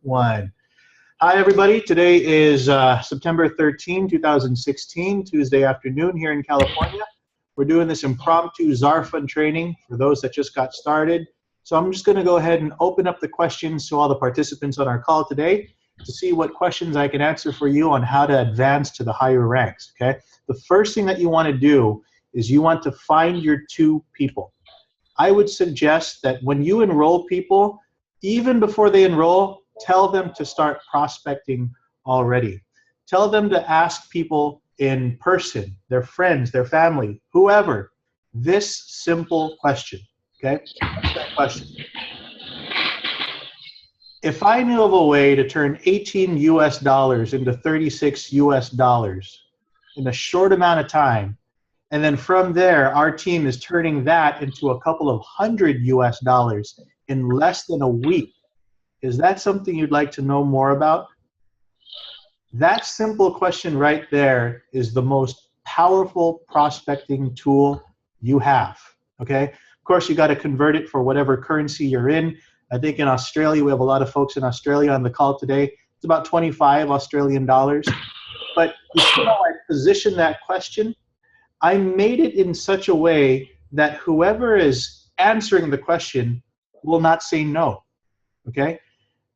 1. Hi, everybody. Today is September 13, 2016, Tuesday afternoon here in California. We're doing this impromptu Zarfund training for those that just got started. So I'm just going to go ahead and open up the questions to all the participants on our call today to see what questions I can answer for you on how to advance to the higher ranks, okay? The first thing that you want to do is you want to find your 2 people. I would suggest that when you enroll people, even before they enroll, tell them to start prospecting already. Tell them to ask people in person, their friends, their family, whoever, this simple question, okay? What's that question? If I knew of a way to turn 18 US dollars into 36 US dollars in a short amount of time, and then from there, our team is turning that into a couple of hundred US dollars in less than a week, is that something you'd like to know more about? That simple question right there is the most powerful prospecting tool you have, okay? Of course, you got to convert it for whatever currency you're in. I think in Australia, we have a lot of folks in Australia on the call today. It's about 25 Australian dollars. But you see how I position that question? I made it in such a way that whoever is answering the question will not say no, okay?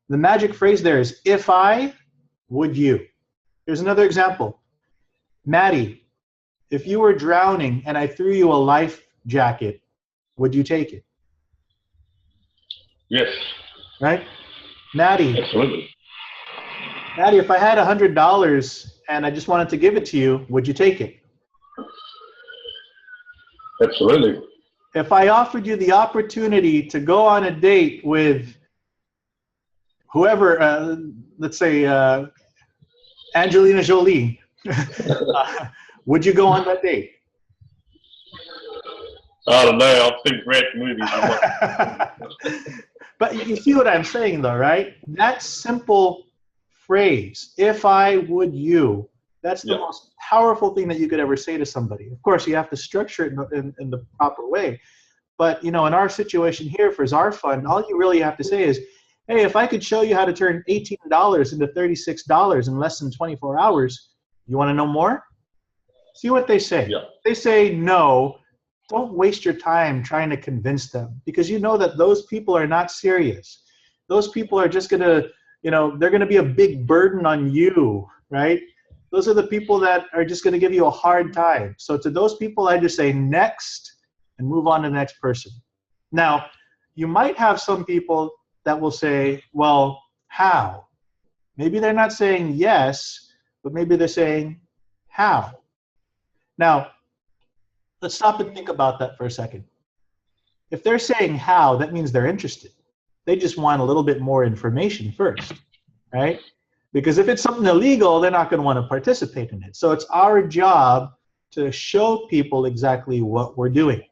The magic phrase there is, if I, would you? Here's another example. Maddie, if you were drowning and I threw you a life jacket, would you take it? Yes. Right? Maddie. Absolutely. Maddie, if I had $100 and I just wanted to give it to you, would you take it? Absolutely. If I offered you the opportunity to go on a date with whoever, let's say Angelina Jolie, would you go on that date? I don't know. I've seen great movies. But you see what I'm saying, though, right? That simple phrase, if I, would you, that's the most powerful thing that you could ever say to somebody. Of course, you have to structure it in the proper way. But, you know, in our situation here for Zarfund, all you really have to say is, hey, if I could show you how to turn $18 into $36 in less than 24 hours, you want to know more? See what they say. Yeah. They say no. Don't waste your time trying to convince them, because you know that those people are not serious. Those people are just going to, you know, they're going to be a big burden on you, right? Those are the people that are just going to give you a hard time. So to those people, I just say next and move on to the next person. Now, you might have some people that will say, well, how? Maybe they're not saying yes, but maybe they're saying how. Now, let's stop and think about that for a second. If they're saying how, that means they're interested. They just want a little bit more information first, right? Because if it's something illegal, they're not going to want to participate in it. So it's our job to show people exactly what we're doing.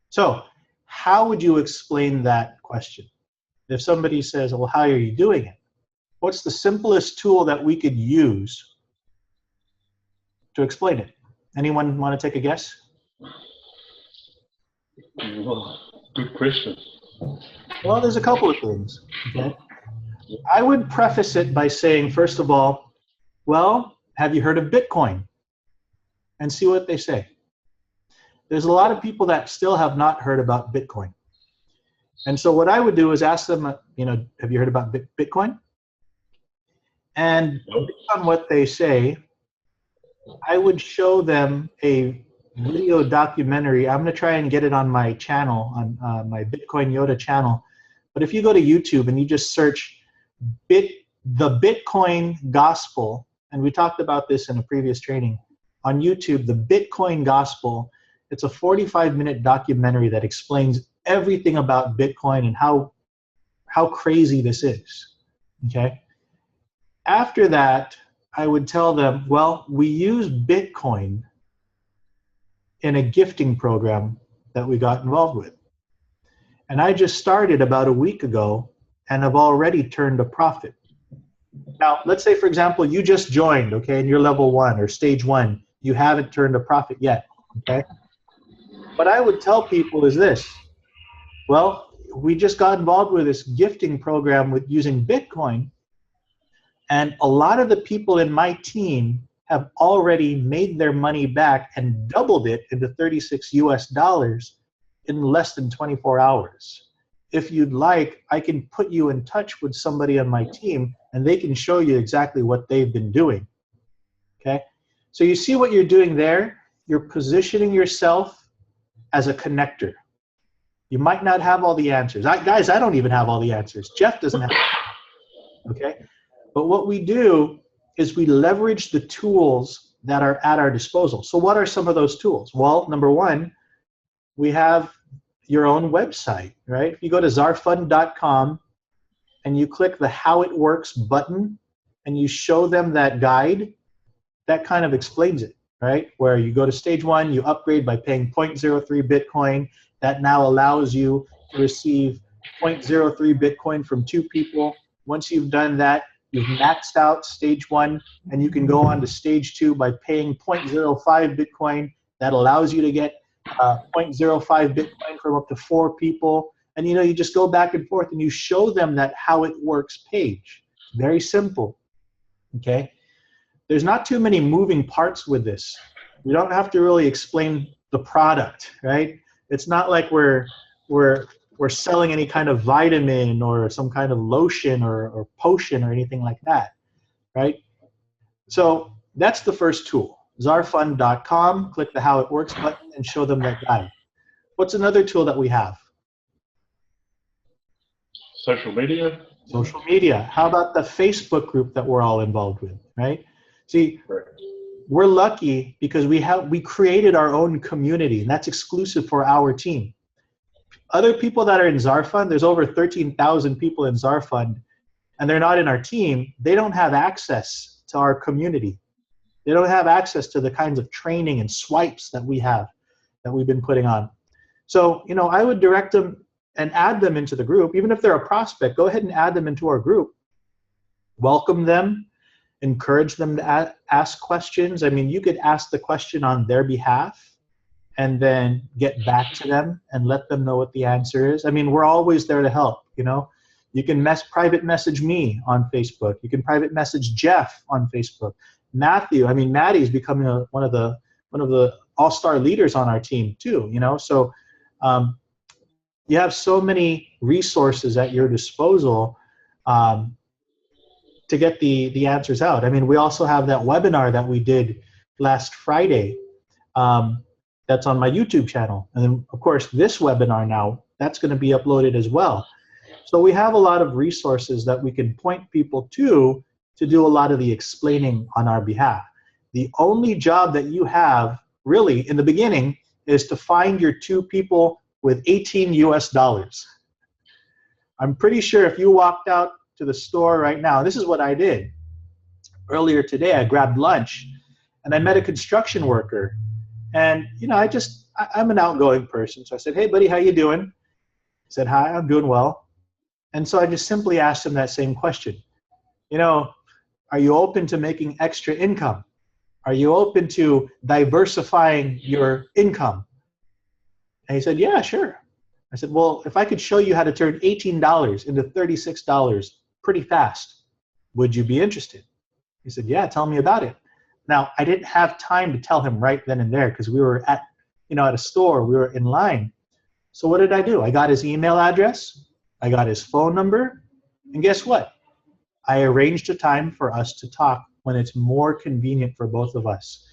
So how would you explain that question? If somebody says, well, how are you doing it? What's the simplest tool that we could use to explain it? Anyone want to take a guess? Good question. Well, there's a couple of things. Okay? I would preface it by saying, first of all, well, have you heard of Bitcoin? And see what they say. There's a lot of people that still have not heard about Bitcoin. And so what I would do is ask them, you know, have you heard about Bitcoin? And based on what they say, I would show them a video documentary. I'm going to try and get it on my channel, on my Bitcoin Yoda channel. But if you go to YouTube and you just search the Bitcoin Gospel, and we talked about this in a previous training, on YouTube, the Bitcoin Gospel, it's a 45-minute documentary that explains everything about Bitcoin and how crazy this is, okay? After that, I would tell them, well, we use Bitcoin in a gifting program that we got involved with. And I just started about a week ago and have already turned a profit. Now, let's say, for example, you just joined, okay, and you're level 1 or stage 1. You haven't turned a profit yet, okay? What I would tell people is this. Well, we just got involved with this gifting program with using Bitcoin, And a lot of the people in my team have already made their money back and doubled it into 36 US dollars in less than 24 hours. If you'd like, I can put you in touch with somebody on my team and they can show you exactly what they've been doing. Okay? So you see what you're doing there? You're positioning yourself as a connector. You might not have all the answers. Guys, I don't even have all the answers. Jeff doesn't have. Okay? But what we do is we leverage the tools that are at our disposal. So what are some of those tools? Well, number one, we have your own website, right? If you go to zarfund.com and you click the How It Works button and you show them that guide, that kind of explains it, right? Where you go to stage one, you upgrade by paying 0.03 Bitcoin. That now allows you to receive 0.03 Bitcoin from 2 people. Once you've done that, you've maxed out stage one, and you can go on to stage 2 by paying 0.05 Bitcoin. That allows you to get 0.05 Bitcoin from up to 4 people. And you just go back and forth and you show them that How It Works page. Very simple, okay? There's not too many moving parts with this. We don't have to really explain the product, right? It's not like we're selling any kind of vitamin or some kind of lotion or potion or anything like that, right? So that's the first tool. Zarfund.com, click the How It Works button and show them that guide. What's another tool that we have? Social media. Social media. How about the Facebook group that we're all involved with, right? See, we're lucky because we created our own community, and that's exclusive for our team. Other people that are in Zarfund, there's over 13,000 people in Zarfund, and they're not in our team. They don't have access to our community. They don't have access to the kinds of training and swipes that we have, that we've been putting on. So, I would direct them and add them into the group. Even if they're a prospect, go ahead and add them into our group. Welcome them. Encourage them to ask questions. I mean, you could ask the question on their behalf and then get back to them and let them know what the answer is. I mean, we're always there to help, You can private message me on Facebook. You can private message Jeff on Facebook. Matthew, Maddie's becoming one of the all-star leaders on our team too, So you have so many resources at your disposal to get the answers out. We also have that webinar that we did last Friday that's on my YouTube channel. And then, of course, this webinar now, that's going to be uploaded as well. So we have a lot of resources that we can point people to do a lot of the explaining on our behalf. The only job that you have, really, in the beginning, is to find your 2 people with 18 US dollars. I'm pretty sure if you walked out to the store right now, this is what I did. Earlier today, I grabbed lunch, and I met a construction worker. And, I'm an outgoing person. So I said, hey, buddy, how you doing? He said, hi, I'm doing well. And so I just simply asked him that same question. Are you open to making extra income? Are you open to diversifying your income? And he said, yeah, sure. I said, well, if I could show you how to turn $18 into $36 pretty fast, would you be interested? He said, yeah, tell me about it. Now, I didn't have time to tell him right then and there because we were at a store, we were in line. So what did I do? I got his email address, I got his phone number, and guess what? I arranged a time for us to talk when it's more convenient for both of us.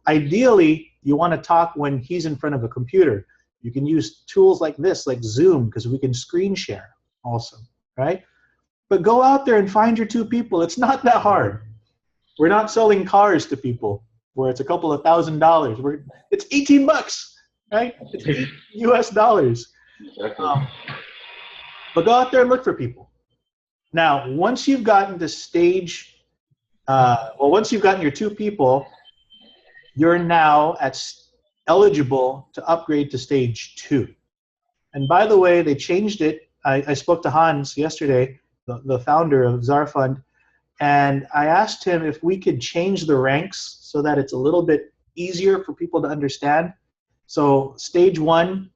Ideally, you want to talk when he's in front of a computer. You can use tools like this, like Zoom, because we can screen share also, right? But go out there and find your 2 people. It's not that hard. We're not selling cars to people where it's a couple of $1,000s. It's 18 bucks, right? It's 8 US dollars. Exactly. But go out there and look for people. Now, once you've gotten to once you've gotten your 2 people, you're now eligible to upgrade to stage 2. And by the way, they changed it. I spoke to Hans yesterday, the founder of Zarfund, and I asked him if we could change the ranks so that it's a little bit easier for people to understand. So stage 1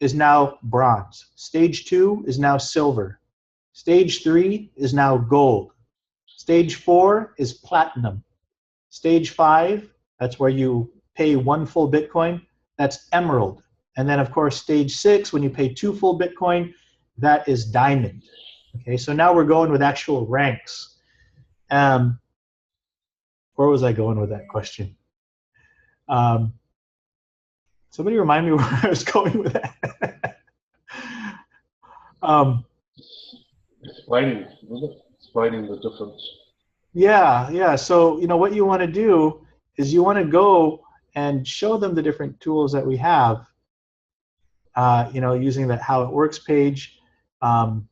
is now bronze. Stage 2 is now silver. Stage 3 is now gold. Stage 4 is platinum. Stage 5, that's where you pay 1 full Bitcoin, that's emerald. And then of course stage 6, when you pay 2 full Bitcoin, that is diamond. Okay, so now we're going with actual ranks. Where was I going with that question? Somebody remind me where I was going with that. Explaining, wasn't it? Explaining the difference. Yeah. So, what you want to do is you want to go and show them the different tools that we have, using that how it works page, and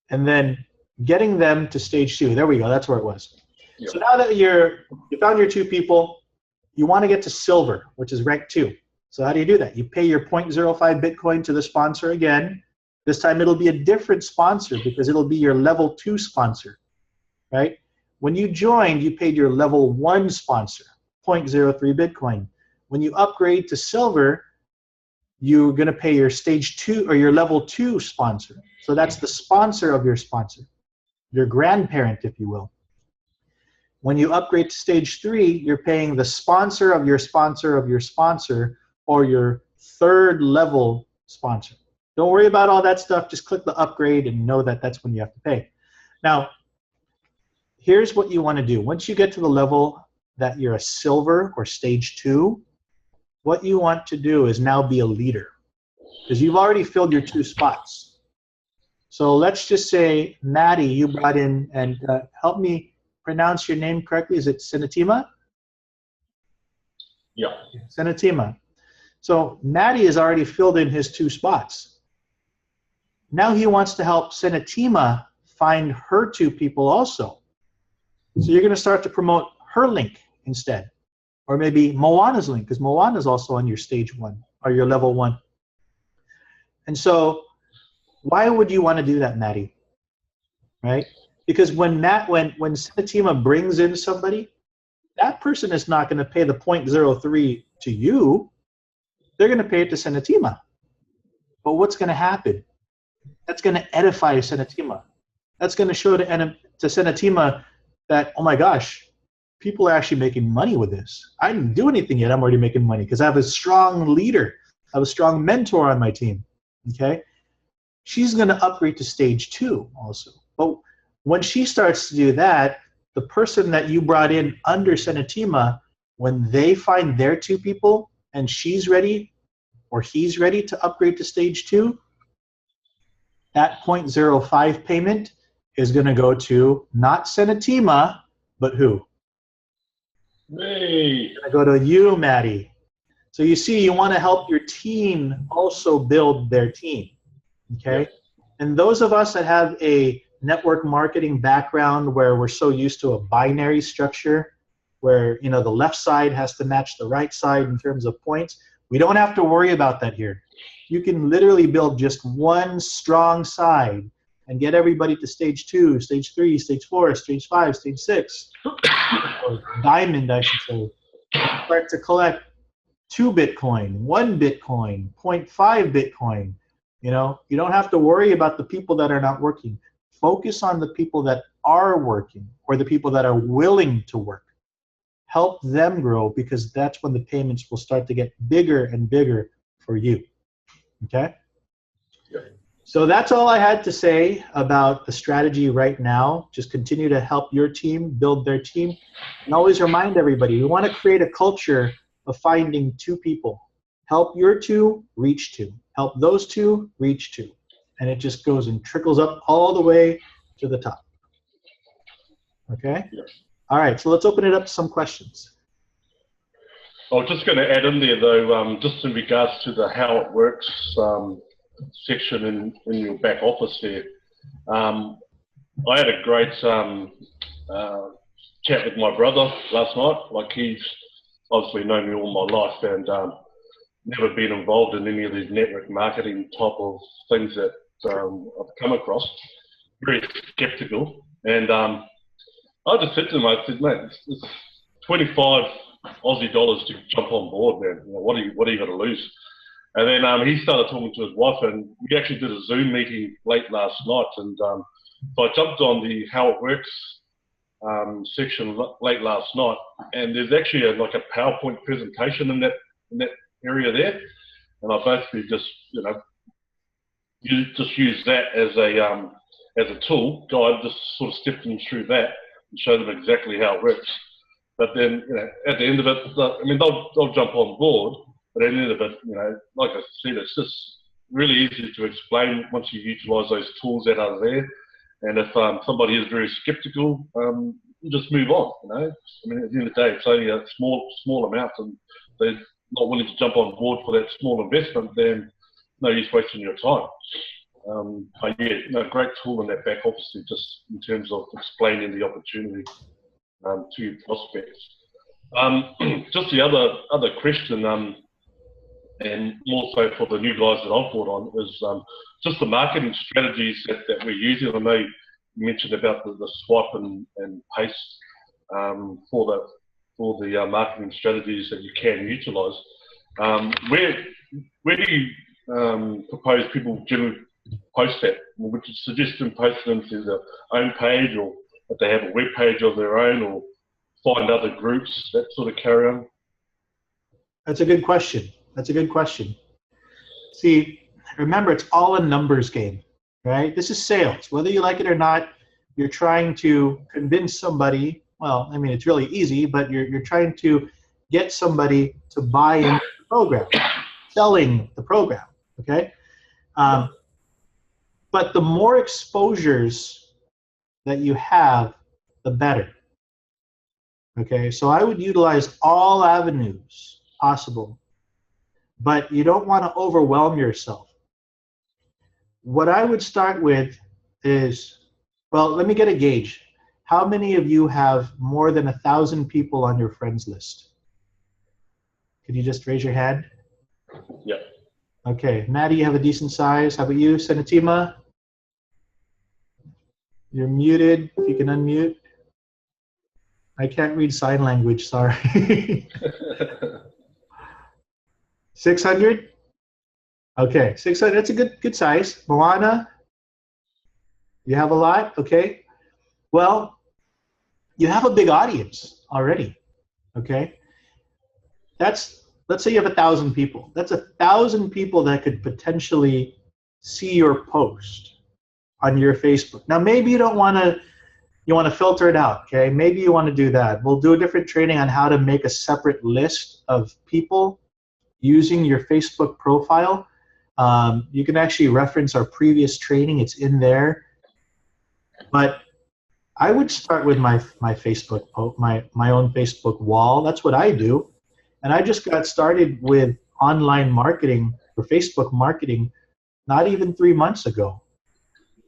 then getting them to stage 2. There we go. That's where it was. Yep. So now that you found your 2 people, you want to get to silver, which is rank 2. So how do you do that? You pay your 0.05 Bitcoin to the sponsor again. This time it'll be a different sponsor because it'll be your level 2 sponsor, right? When you joined, you paid your level 1 sponsor, 0.03 Bitcoin. When you upgrade to silver, you're going to pay your stage 2 or your level 2 sponsor. So that's the sponsor of your sponsor, your grandparent, if you will. When you upgrade to stage 3, you're paying the sponsor of your sponsor of your sponsor, or your 3rd level sponsor. Don't worry about all that stuff. Just click the upgrade and know that that's when you have to pay. Now, here's what you want to do. Once you get to the level that you're a silver or stage 2, what you want to do is now be a leader, because you've already filled your 2 spots. So let's just say, Maddie, you brought in, and help me pronounce your name correctly. Is it Senatima? Yeah. Senatima. So Maddie has already filled in his 2 spots. Now he wants to help Senatima find her 2 people also. So you're going to start to promote her link instead. Or maybe Moana's link, because Moana's also on your stage 1 or your level 1. And so why would you want to do that, Maddie? Right? Because when Senatima brings in somebody, that person is not going to pay the 0.03 to you. They're going to pay it to Senatima. But what's going to happen? That's going to edify Senatima. That's going to show to Senatima that, oh my gosh, people are actually making money with this. I didn't do anything yet. I'm already making money because I have a strong leader. I have a strong mentor on my team. Okay? She's going to upgrade to stage 2 also. But when she starts to do that, the person that you brought in under Senatima, when they find their 2 people and she's ready or he's ready to upgrade to stage 2, that 0.05 payment is going to go to not Senatima, but who? Me. It's going to go to you, Maddie. So you see, you want to help your team also build their team. Okay? Yep. And those of us that have a network marketing background where we're so used to a binary structure where the left side has to match the right side in terms of points, we don't have to worry about that here. You can literally build just one strong side and get everybody to stage 2, stage 3, stage 4, stage 5, stage 6, or diamond, I should say. Start to collect 2 Bitcoin, 1 Bitcoin, 0.5 Bitcoin. You don't have to worry about the people that are not working. Focus on the people that are working or the people that are willing to work. Help them grow, because that's when the payments will start to get bigger and bigger for you. Okay? Yeah. So that's all I had to say about the strategy right now. Just continue to help your team build their team. And always remind everybody, we want to create a culture of finding 2 people. Help your 2, reach 2. Help those 2, reach 2. And it just goes and trickles up all the way to the top. Okay? Yeah. All right, so let's open it up to some questions. I was just going to add in there, though, just in regards to the how it works section in your back office there. I had a great chat with my brother last night. Like, he's obviously known me all my life and never been involved in any of these network marketing type of things that I've come across. Very skeptical. And I just said to him, I said, mate, it's 25 Aussie dollars to jump on board, man. What are you going to lose? And then he started talking to his wife, and we actually did a Zoom meeting late last night, and So I jumped on the How It Works section late last night, and there's actually like a PowerPoint presentation in that area there, and I basically just just use that as a tool guide, just sort of step them through that and show them exactly how it works. But then at the end of it, I mean they'll jump on board, but at the end of it, like I said, it's just really easy to explain once you utilise those tools that are there. And if somebody is very sceptical, you just move on. I mean, at the end of the day, it's only a small amount, and they're not willing to jump on board for that small investment, then no use wasting your time. But yeah, great tool in that back office, just in terms of explaining the opportunity to your prospects. Just the other question, and more so for the new guys that I've brought on, is just the marketing strategies that we're using. I know you mentioned about the swipe and paste for the marketing strategies that you can utilise. Where do you propose people generally post that? Would you suggest them post them to their own page, or if they have a web page of their own, or find other groups that sort of carry on? That's a good question. See, remember, it's all a numbers game, right? This is sales. Whether you like it or not, you're trying to convince somebody. Well, I mean, it's really easy, but you're trying to get somebody to buy into the program, selling the program, okay? But the more exposures that you have, the better, okay? So I would utilize all avenues possible, but you don't want to overwhelm yourself. What I would start with is, well, let me get a gauge. How many of you have more than 1,000 people on your friends list? Could you just raise your hand? Yeah. Okay, Maddie, you have a decent size. How about you, Senatima? You're muted, if you can unmute. I can't read sign language, sorry. 600? Okay, 600, that's a good size. Moana, you have a lot? Okay. Well, you have a big audience already, okay? Let's say you have 1,000 people. That's 1,000 people that could potentially see your post on your Facebook. Now, maybe you want to filter it out, okay? Maybe you want to do that. We'll do a different training on how to make a separate list of people using your Facebook profile. You can actually reference our previous training. It's in there. But I would start with my Facebook, my own Facebook wall. That's what I do. And I just got started with online marketing or Facebook marketing not even 3 months ago.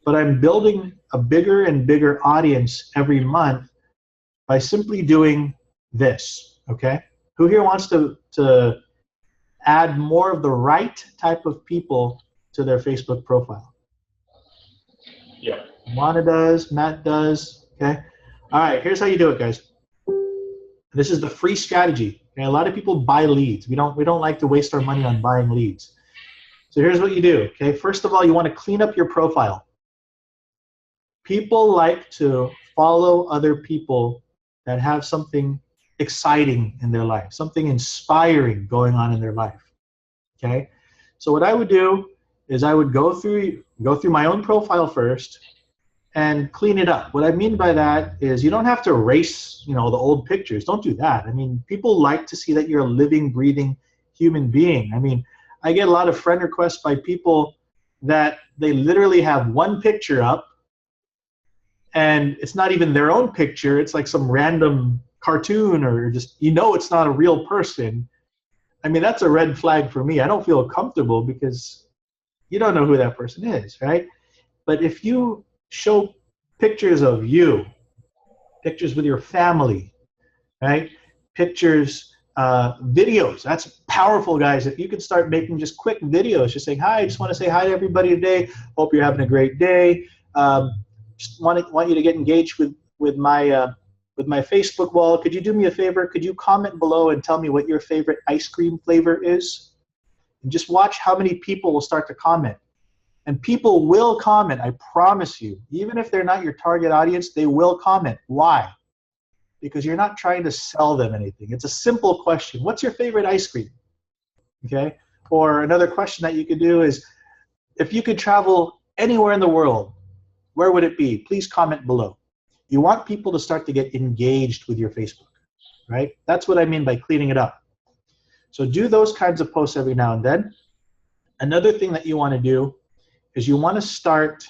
But I'm building a bigger and bigger audience every month by simply doing this, okay? Who here wants to add more of the right type of people to their Facebook profile? Yeah. Juana does, Matt does, okay? All right, here's how you do it, guys. This is the free strategy. Okay? A lot of people buy leads. We don't like to waste our money on buying leads. So here's what you do, okay? First of all, you want to clean up your profile. People like to follow other people that have something exciting in their life, something inspiring going on in their life, okay? So what I would do is I would go through my own profile first and clean it up. What I mean by that is you don't have to erase, the old pictures. Don't do that. I mean, people like to see that you're a living, breathing human being. I mean, I get a lot of friend requests by people that they literally have one picture up and it's not even their own picture. It's like some random cartoon or just, it's not a real person. I mean, that's a red flag for me. I don't feel comfortable because you don't know who that person is, right? But if you show pictures of you, pictures with your family, right? Pictures, videos, that's powerful, guys. If you could start making just quick videos, just saying, hi, I just want to say hi to everybody today. Hope you're having a great day. Just want you to get engaged with my Facebook wall. Could you do me a favor? Could you comment below and tell me what your favorite ice cream flavor is? And just watch how many people will start to comment. And people will comment, I promise you. Even if they're not your target audience, they will comment. Why? Because you're not trying to sell them anything. It's a simple question. What's your favorite ice cream? Okay? Or another question that you could do is, if you could travel anywhere in the world, where would it be? Please comment below. You want people to start to get engaged with your Facebook, right? That's what I mean by cleaning it up. So do those kinds of posts every now and then. Another thing that you want to do is you want to start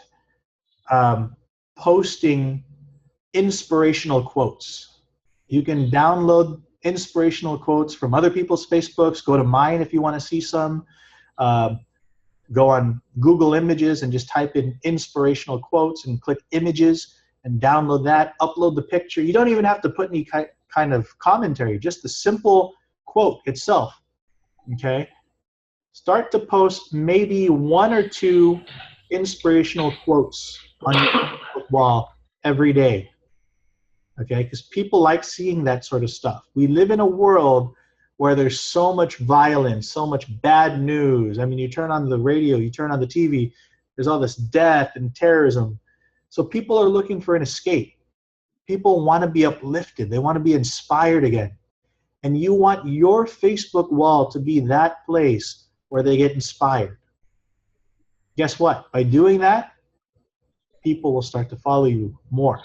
posting inspirational quotes. You can download inspirational quotes from other people's Facebooks. Go to mine if you want to see some. Go on Google Images and just type in inspirational quotes and click images and download that. Upload the picture. You don't even have to put any kind of commentary, just the simple quote itself. Okay? Start to post maybe 1 or 2 inspirational quotes on your Facebook wall every day. Okay? Because people like seeing that sort of stuff. We live in a world where there's so much violence, so much bad news. I mean, you turn on the radio, you turn on the TV, there's all this death and terrorism. So people are looking for an escape. People want to be uplifted. They want to be inspired again. And you want your Facebook wall to be that place where they get inspired. Guess what? By doing that, people will start to follow you more.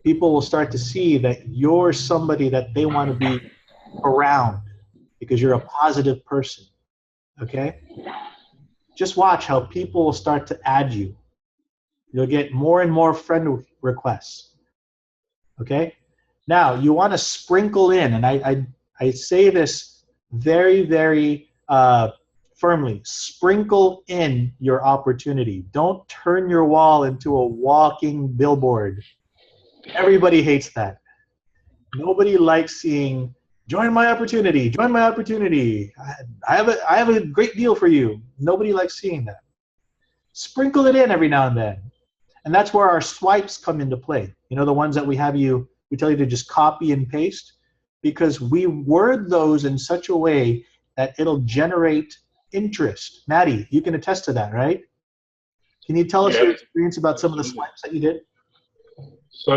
People will start to see that you're somebody that they want to be around because you're a positive person. Okay? Just watch how people will start to add you. You'll get more and more friend requests. Okay? Now, you want to sprinkle in, and I say this very, very firmly, sprinkle in your opportunity. Don't turn your wall into a walking billboard. Everybody hates that. Nobody likes seeing, join my opportunity, join my opportunity. I have a great deal for you. Nobody likes seeing that. Sprinkle it in every now and then. And that's where our swipes come into play. You know, the ones that we tell you to just copy and paste, because we word those in such a way that it'll generate interest. Maddie, you can attest to that, right? Can you tell us your experience about some of the swipes that you did? So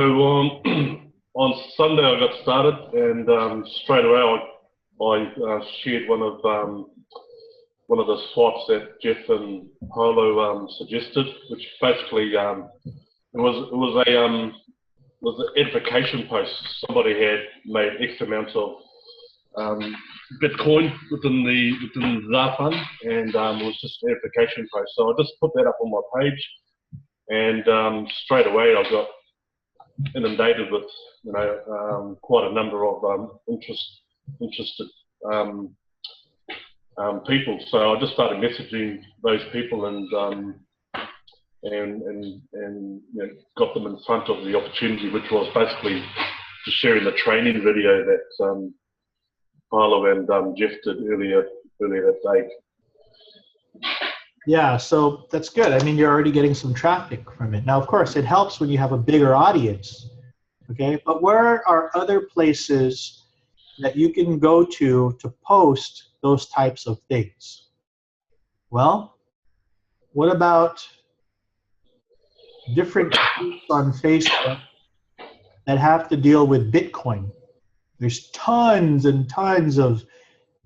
on Sunday I got started, and straight away I shared one of the swipes that Jeff and Paolo suggested, which basically it was an edification post. Somebody had made X amount of Bitcoin within Zarfund, and it was just an edification post. So I just put that up on my page, and straight away I got inundated with quite a number of interested people. So I just started messaging those people and got them in front of the opportunity, which was basically just sharing the training video that Paolo and Jeff did earlier that day. Yeah, so that's good. I mean, you're already getting some traffic from it. Now, of course, it helps when you have a bigger audience, okay? But where are other places that you can go to post those types of things? Well, what about different groups on Facebook that have to deal with Bitcoin? There's tons and tons of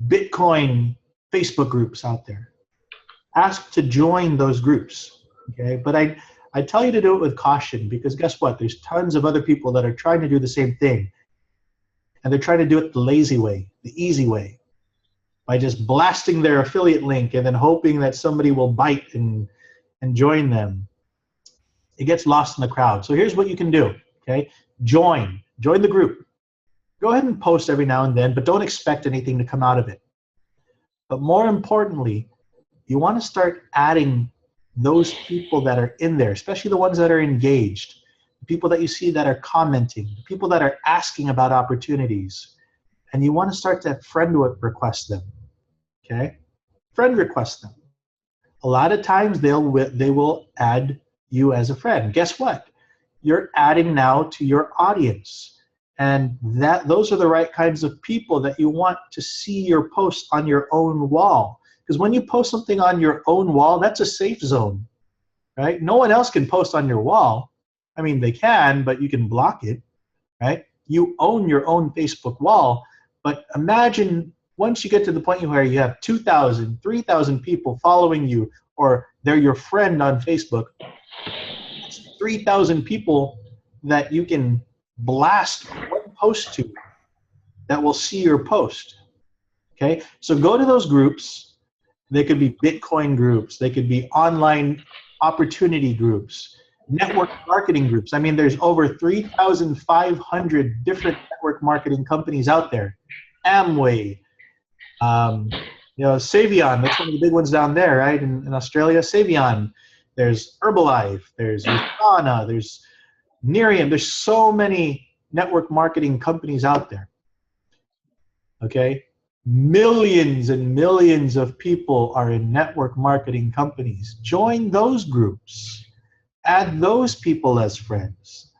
Bitcoin Facebook groups out there. Ask to join those groups, okay? But I tell you to do it with caution, because guess what? There's tons of other people that are trying to do the same thing, and they're trying to do it the lazy way, the easy way, by just blasting their affiliate link and then hoping that somebody will bite and join them. It gets lost in the crowd. So here's what you can do, okay? Join the group. Go ahead and post every now and then, but don't expect anything to come out of it. But more importantly, you want to start adding those people that are in there, especially the ones that are engaged, the people that you see that are commenting, the people that are asking about opportunities, and you want to start to friend request them, okay? Friend request them. A lot of times they will add you as a friend. Guess what? You're adding now to your audience, and those are the right kinds of people that you want to see your posts on your own wall. Because when you post something on your own wall, that's a safe zone, right? No one else can post on your wall. I mean, they can, but you can block it, right? You own your own Facebook wall. But imagine once you get to the point where you have 2,000, 3,000 people following you, or they're your friend on Facebook, it's 3,000 people that you can blast one post to that will see your post. Okay, so go to those groups. They could be Bitcoin groups. They could be online opportunity groups, network marketing groups. I mean, there's over 3,500 different network marketing companies out there. Amway, Savion, that's one of the big ones down there, right? In Australia, Savion. There's Herbalife, there's Jordaan, there's Nerium. There's so many network marketing companies out there. Okay? Millions and millions of people are in network marketing companies. Join those groups. Add those people as friends.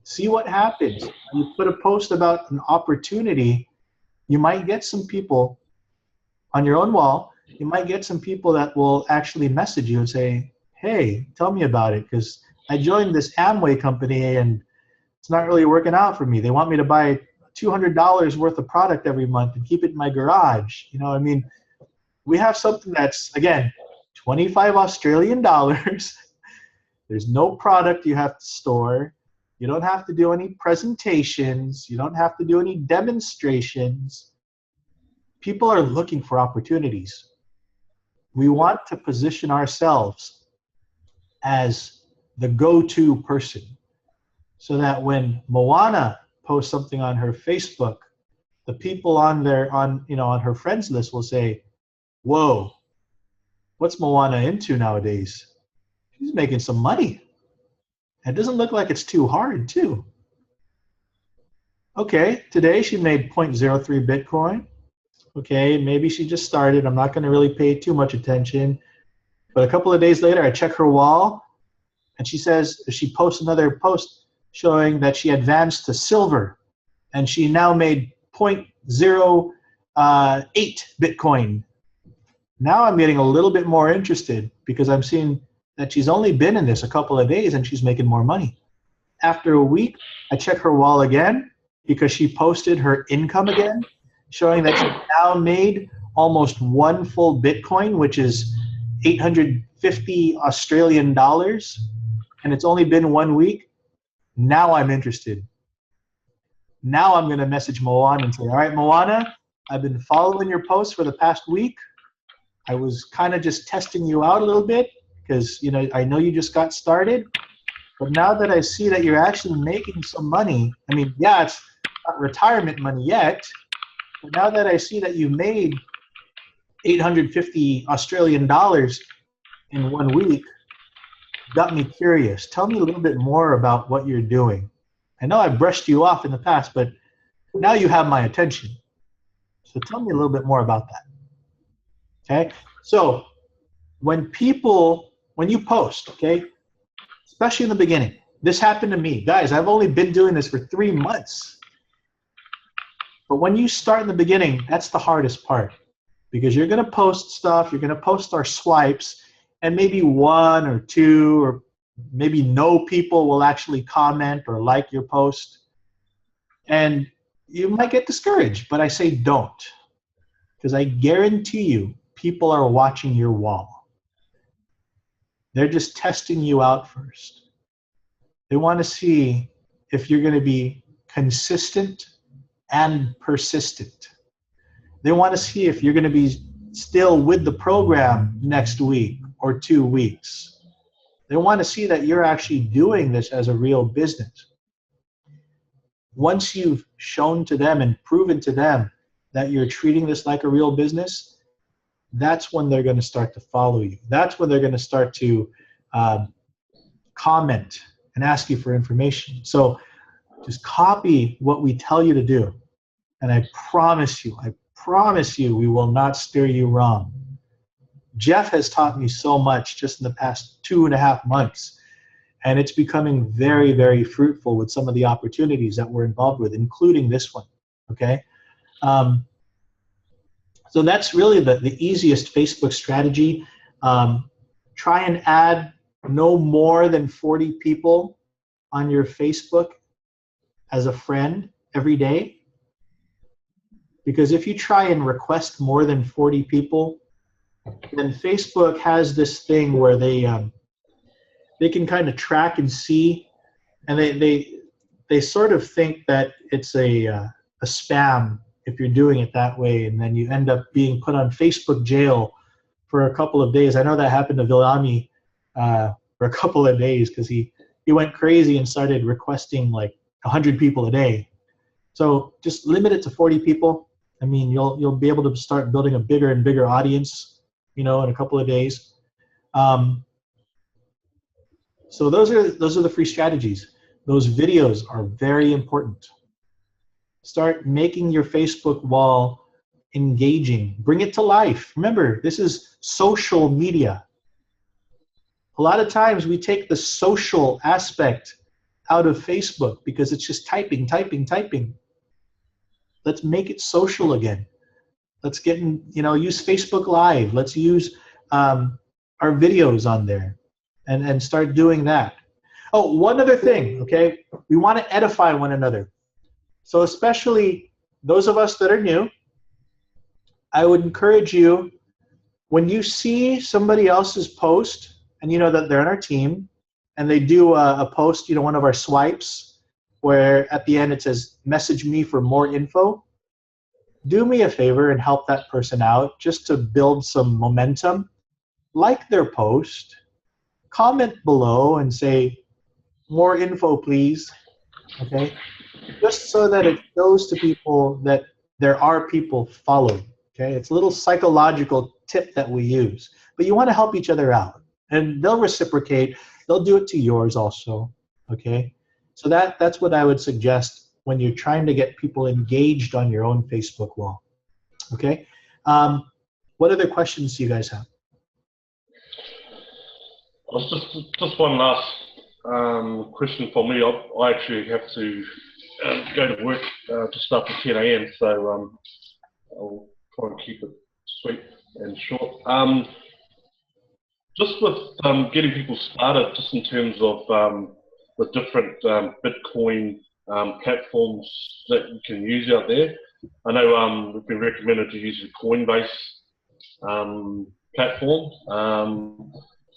See what happens. You put a post about an opportunity, you might get some people on your own wall. You might get some people that will actually message you and say, hey, tell me about it, because I joined this Amway company and it's not really working out for me. They want me to buy $200 worth of product every month and keep it in my garage. I mean, we have something that's, again, 25 Australian dollars. There's no product you have to store. You don't have to do any presentations. You don't have to do any demonstrations. People are looking for opportunities. We want to position ourselves as the go-to person so that when Moana posts something on her Facebook, the people on her friends list will say, whoa, what's Moana into nowadays? She's making some money. It doesn't look like it's too hard, too. Okay, today she made 0.03 Bitcoin. Okay, maybe she just started. I'm not going to really pay too much attention. But a couple of days later, I check her wall, and she posts another post showing that she advanced to silver, and she now made 0.08 Bitcoin. Now I'm getting a little bit more interested because I'm seeing that she's only been in this a couple of days and she's making more money. After a week, I check her wall again because she posted her income again, showing that she now made almost one full Bitcoin, which is 850 Australian dollars, and it's only been 1 week. Now I'm interested. Now I'm going to message Moana and say, all right, Moana, I've been following your posts for the past week. I was kind of just testing you out a little bit because, I know you just got started. But now that I see that you're actually making some money, I mean, yeah, it's not retirement money yet, but now that I see that you made 850 Australian dollars in 1 week, got me curious. Tell me a little bit more about what you're doing. I know I brushed you off in the past, but now you have my attention. So tell me a little bit more about that. Okay? So when you post, okay, especially in the beginning, this happened to me. Guys, I've only been doing this for 3 months. But when you start in the beginning, that's the hardest part because you're going to post stuff, you're going to post our swipes, and maybe one or two or maybe no people will actually comment or like your post. And you might get discouraged, but I say don't, because I guarantee you people are watching your wall. They're just testing you out first. They want to see if you're going to be consistent and persistent. They want to see if you're going to be still with the program next week or 2 weeks. They want to see that you're actually doing this as a real business. Once you've shown to them and proven to them that you're treating this like a real business, that's when they're going to start to follow you. That's when they're going to start to comment and ask you for information. So just copy what we tell you to do. And I promise you, we will not steer you wrong. Jeff has taught me so much just in the past 2.5 months, and it's becoming very, very fruitful with some of the opportunities that we're involved with, including this one, okay? So that's really the easiest Facebook strategy. Try and add no more than 40 people on your Facebook as a friend every day. Because if you try and request more than 40 people, then Facebook has this thing where they can kind of track and see, and they sort of think that it's a spam if you're doing it that way, and then you end up being put on Facebook jail for a couple of days. I know that happened to Villami for a couple of days because he went crazy and started requesting like 100 people a day. So just limit it to 40 people. I mean, you'll be able to start building a bigger and bigger audience, in a couple of days. So those are the free strategies. Those videos are very important. Start making your Facebook wall engaging. Bring it to life. Remember, this is social media. A lot of times we take the social aspect out of Facebook because it's just typing, typing, typing. Let's make it social again. Let's get in, use Facebook Live. Let's use our videos on there and start doing that. Oh, one other thing, okay? We want to edify one another. So especially those of us that are new, I would encourage you, when you see somebody else's post and you know that they're on our team and they do a post, one of our swipes where at the end it says, message me for more info, do me a favor and help that person out just to build some momentum. Like their post, comment below and say, more info, please, okay? Just so that it shows to people that there are people following, okay? It's a little psychological tip that we use. But you want to help each other out. And they'll reciprocate. They'll do it to yours also, okay? So that's what I would suggest when you're trying to get people engaged on your own Facebook wall, okay? What other questions do you guys have? Just one last question for me. I actually have to go to work just after 10 a.m. So I'll try and keep it sweet and short. Just with getting people started, just in terms of the different Bitcoin platforms that you can use out there. I know we've been recommended to use the Coinbase platform.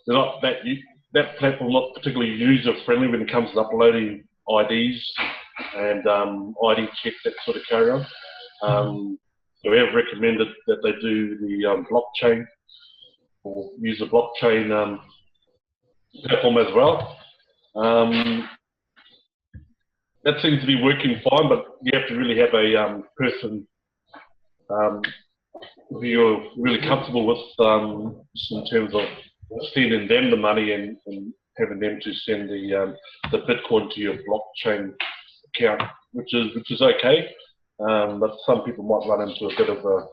They're not that platform not particularly user friendly when it comes to uploading IDs and ID checks, that sort of carry on. So we have recommended that they do the blockchain or use a blockchain platform as well. That seems to be working fine, but you have to really have a person who you're really comfortable with in terms of sending them the money and having them to send the Bitcoin to your blockchain account, which is okay. But some people might run into a bit of a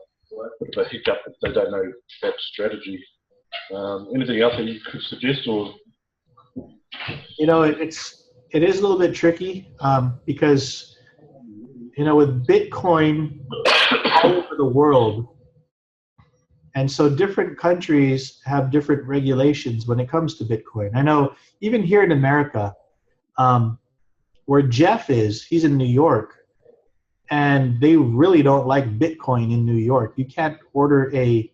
hiccup if they don't know that strategy. Anything else that you could suggest, or? It is a little bit tricky because with Bitcoin all over the world, and so different countries have different regulations when it comes to Bitcoin. I know even here in America, where Jeff is, he's in New York, and they really don't like Bitcoin in New York. You can't order a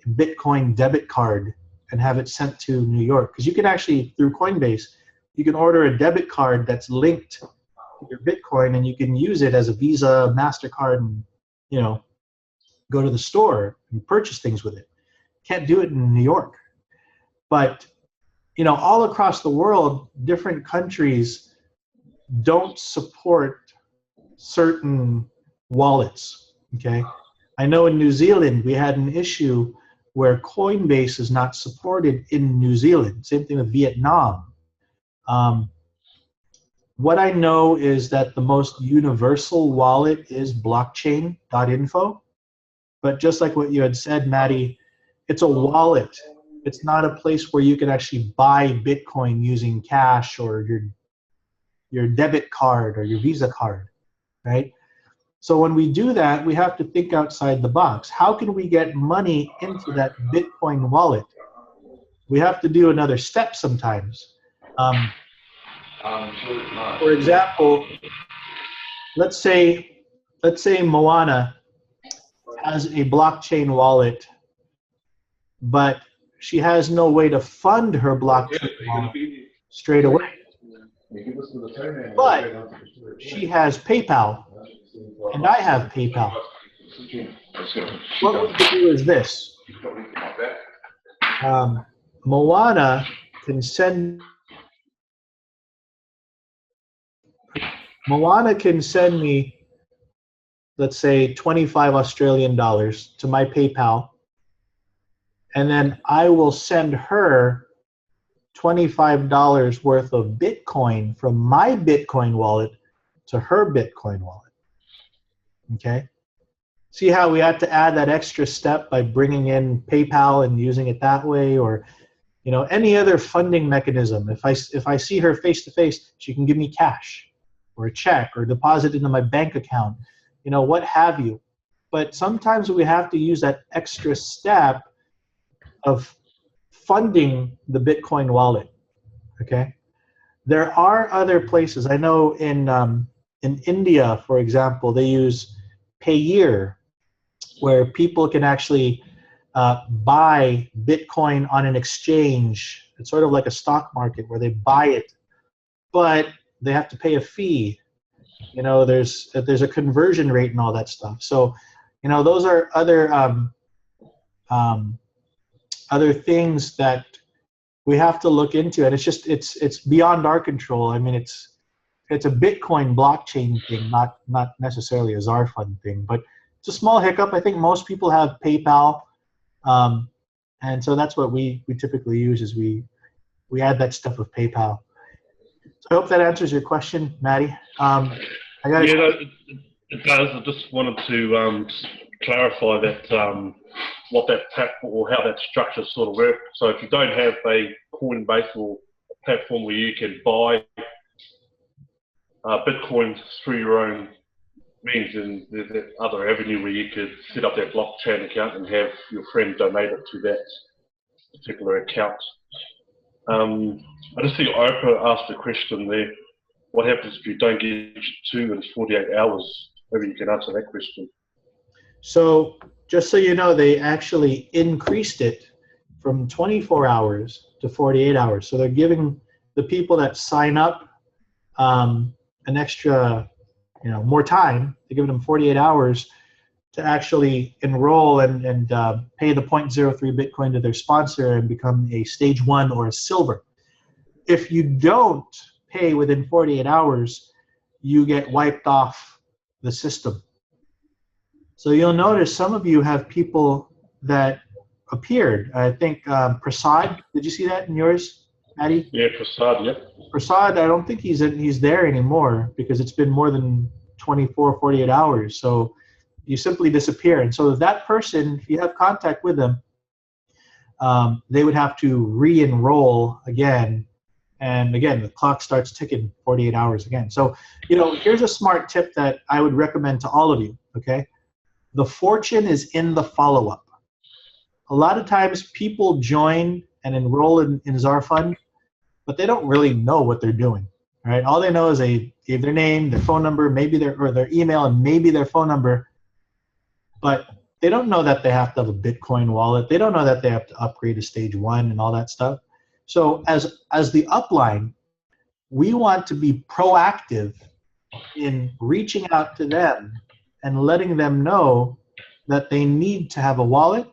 Bitcoin debit card and have it sent to New York, because you can actually, through Coinbase, you can order a debit card that's linked to your Bitcoin, and you can use it as a Visa, MasterCard, and go to the store and purchase things with it. Can't do it in New York. But all across the world, different countries don't support certain wallets, okay? I know in New Zealand we had an issue where Coinbase is not supported in New Zealand. Same thing with Vietnam. What I know is that the most universal wallet is blockchain.info. But just like what you had said, Maddie, it's a wallet. It's not a place where you can actually buy Bitcoin using cash or your debit card or your Visa card, right? So when we do that, we have to think outside the box. How can we get money into that Bitcoin wallet? We have to do another step sometimes. For example, let's say Moana has a blockchain wallet, but she has no way to fund her blockchain wallet straight away. But she has PayPal, and I have PayPal. What we can do is this. Moana can send me, let's say, 25 Australian dollars to my PayPal, and then I will send her $25 worth of Bitcoin from my Bitcoin wallet to her Bitcoin wallet. Okay? See how we had to add that extra step by bringing in PayPal and using it that way, or any other funding mechanism. If I see her face to face, she can give me cash or a check or deposit into my bank account, what have you. But sometimes we have to use that extra step of funding the Bitcoin wallet. Okay? There are other places. I know in India, for example, they use Payeer, where people can actually buy Bitcoin on an exchange. It's sort of like a stock market where they buy it, but they have to pay a fee. There's a conversion rate and all that stuff. So, those are other things that we have to look into, and it's beyond our control. I mean, it's a Bitcoin blockchain thing, not necessarily a Zarfund thing, but it's a small hiccup. I think most people have PayPal, and so that's what we typically use, is we add that stuff of PayPal. So I hope that answers your question, Maddie. It does. I just wanted to clarify that what that platform or how that structure sort of works. So if you don't have a Coinbase or a platform where you can buy Bitcoin through your own means, and there's that other avenue where you could set up that blockchain account and have your friend donate it to that particular account. I just think Oprah asked a question there. What happens if you don't get to in 48 hours? Maybe you can answer that question. So just so you know, they actually increased it from 24 hours to 48 hours. So they're giving the people that sign up an extra, more time. They're giving them 48 hours to actually enroll and pay the 0.03 Bitcoin to their sponsor and become a stage 1 or a silver. If you don't pay within 48 hours, you get wiped off the system. So you'll notice some of you have people that appeared. I think Prasad, did you see that in yours, Maddie? Yeah, Prasad, yep. Prasad, I don't think he's there anymore because it's been more than 24, 48 hours. So you simply disappear. And so that person, if you have contact with them, they would have to re-enroll again. And again, the clock starts ticking 48 hours again. So, here's a smart tip that I would recommend to all of you, okay? The fortune is in the follow-up. A lot of times people join and enroll in Zarfund, but they don't really know what they're doing, right? All they know is they gave their name, their phone number, maybe their email, and maybe their phone number, but they don't know that they have to have a Bitcoin wallet. They don't know that they have to upgrade to stage 1 and all that stuff. So as the upline, we want to be proactive in reaching out to them and letting them know that they need to have a wallet,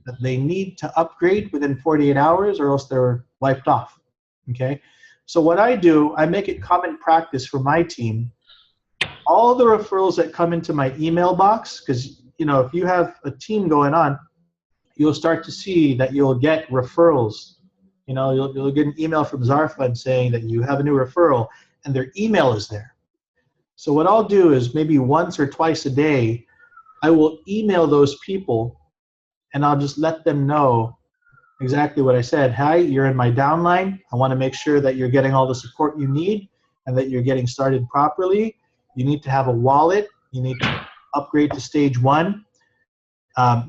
that they need to upgrade within 48 hours or else they're wiped off, okay? So what I do, I make it common practice for my team. All the referrals that come into my email box, because if you have a team going on, you'll start to see that you'll get referrals. You'll get an email from Zarfund saying that you have a new referral, and their email is there. So what I'll do is maybe once or twice a day, I will email those people, and I'll just let them know exactly what I said. Hi, you're in my downline. I want to make sure that you're getting all the support you need and that you're getting started properly. You need to have a wallet. You need to upgrade to stage 1.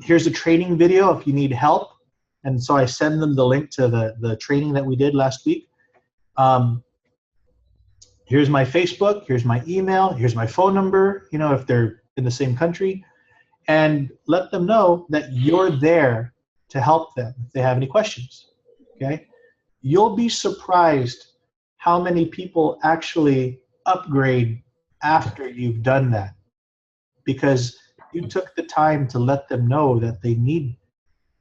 Here's a training video if you need help. And so I send them the link to the training that we did last week. Here's my Facebook, here's my email, here's my phone number, you know, if they're in the same country. And let them know that you're there to help them if they have any questions, okay? You'll be surprised how many people actually upgrade after you've done that, because you took the time to let them know that they need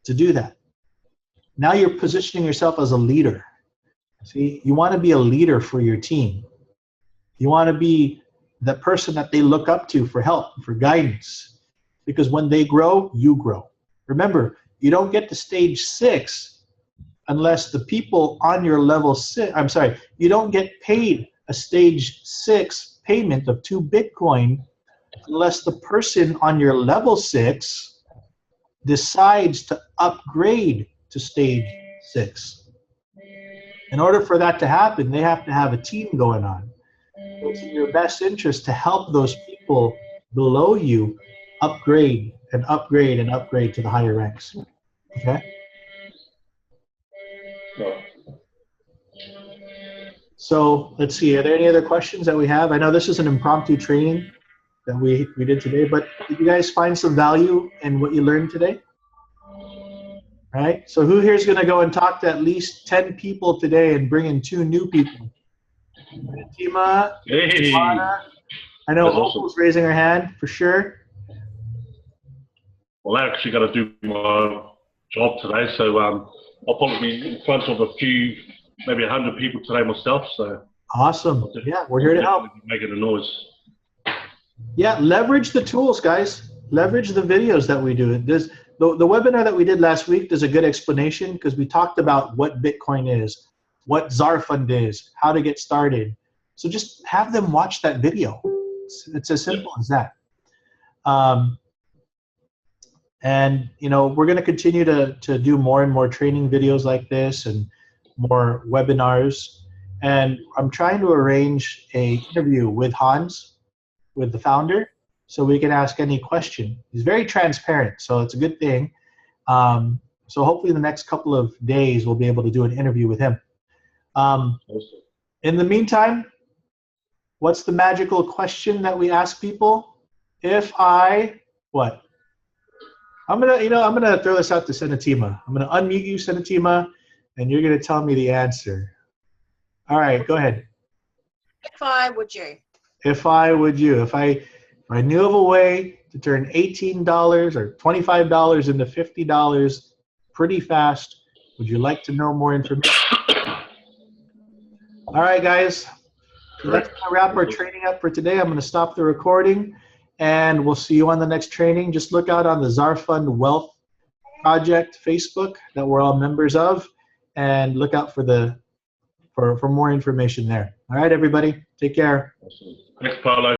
to do that. Now you're positioning yourself as a leader. See, you want to be a leader for your team. You want to be the person that they look up to for help, for guidance, because when they grow, you grow. Remember, you don't get to stage 6 unless the people on your level 6, I'm sorry, you don't get paid a stage 6 payment of 2 Bitcoin unless the person on your level 6 decides to upgrade to stage 6. In order for that to happen, they have to have a team going on. So it's in your best interest to help those people below you upgrade and upgrade and upgrade to the higher ranks. Okay? So let's see, are there any other questions that we have? I know this is an impromptu training that we did today, but did you guys find some value in what you learned today? All right, so who here is going to go and talk to at least 10 people today and bring in 2 new people? Tima, Hey. Anna. I know Opal's raising her hand for sure. Well, I actually got to do my job today, so I'll probably be in front of a few, maybe 100 people today myself. So awesome. Yeah, we're here to help. Making a noise. Yeah, leverage the tools, guys. Leverage the videos that we do. The webinar that we did last week does a good explanation because we talked about what Bitcoin is, what Zarfund is, how to get started. So just have them watch that video. It's as simple as that. And you know, we're going to continue to do more and more training videos like this and more webinars. And I'm trying to arrange an interview with Hans, with the founder, so we can ask any question. He's very transparent, so it's a good thing. So hopefully in the next couple of days, we'll be able to do an interview with him. In the meantime, what's the magical question that we ask people? If I, what? I'm gonna throw this out to Senatima. I'm gonna unmute you, Senatima, and you're gonna tell me the answer. All right, go ahead. If I would you? If I would you? If I knew of a way to turn $18 or $25 into $50 pretty fast, would you like to know more information? All right, guys. So that's going to wrap our training up for today. I'm going to stop the recording, and we'll see you on the next training. Just look out on the Zarfund Wealth Project Facebook that we're all members of, and look out for more information there. All right, everybody. Take care. Thanks, Paulo.